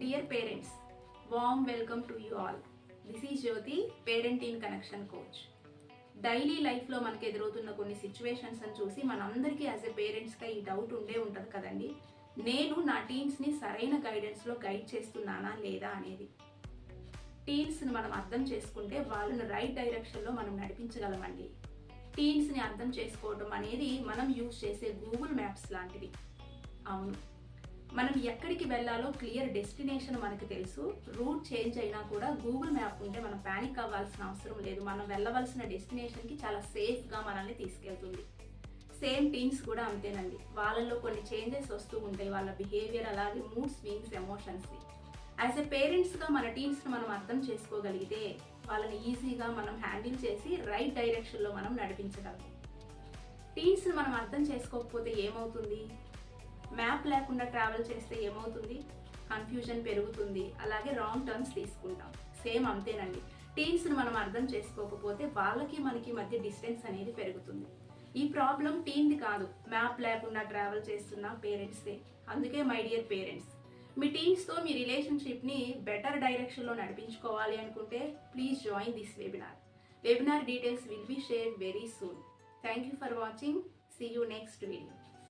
Dear parents, warm welcome to you all. This is Jyoti, Parent in Connection Coach. Daily లైఫ్లో మనకి ఎదురవుతున్న కొన్ని సిచ్యువేషన్స్ని చూసి మనందరికీ యాజ్ ఎ పేరెంట్స్గా ఈ డౌట్ ఉంటుంది కదండి. నేను నా టీన్స్ని సరైన గైడెన్స్లో గైడ్ చేస్తున్నానా లేదా అనేది. టీన్స్ని మనం అర్థం చేసుకుంటే వాళ్ళని రైట్ డైరెక్షన్లో మనం నడిపించగలమండి. టీన్స్ని అర్థం చేసుకోవడం అనేది మనం యూజ్ చేసే గూగుల్ మ్యాప్స్ లాంటిది. అవును, మనం ఎక్కడికి వెళ్ళాలో క్లియర్ డెస్టినేషన్ మనకు తెలుసు. రూట్ చేంజ్ అయినా కూడా గూగుల్ మ్యాప్ ఉంటే మనం ప్యానిక్ అవ్వాల్సిన అవసరం లేదు. మనం వెళ్ళవలసిన డెస్టినేషన్కి చాలా సేఫ్గా మనల్ని తీసుకెళ్తుంది. సేమ్ టీన్స్ కూడా అంతేనండి. వాళ్ళలో కొన్ని చేంజెస్ వస్తూ ఉంటాయి, వాళ్ళ బిహేవియర్, అలాగే మూడ్ స్వింగ్స్, ఎమోషన్స్ని. యాజ్ ఎ పేరెంట్స్గా మన టీన్స్ని మనం అర్థం చేసుకోగలిగితే వాళ్ళని ఈజీగా మనం హ్యాండిల్ చేసి రైట్ డైరెక్షన్లో మనం నడిపించగలం. టీన్స్ని మనం అర్థం చేసుకోకపోతే ఏమవుతుంది? మ్యాప్ లేకుండా ట్రావెల్ చేస్తే ఏమవుతుంది? కన్ఫ్యూజన్ పెరుగుతుంది, అలాగే రాంగ్ టర్న్స్ తీసుకుంటాం. సేమ్ అంతేనండి. టీన్స్ని మనం అర్థం చేసుకోకపోతే వాళ్ళకి మనకి మధ్య డిస్టెన్స్ అనేది పెరుగుతుంది. ఈ ప్రాబ్లం టీన్ది కాదు, మ్యాప్ లేకుండా ట్రావెల్ చేస్తున్న పేరెంట్స్దే. అందుకే మై డియర్ పేరెంట్స్, మీ టీన్స్తో మీ రిలేషన్షిప్ని బెటర్ డైరెక్షన్లో నడిపించుకోవాలి అనుకుంటే please join this webinar. Webinar details will be shared very soon. Thank you for watching. See you next video.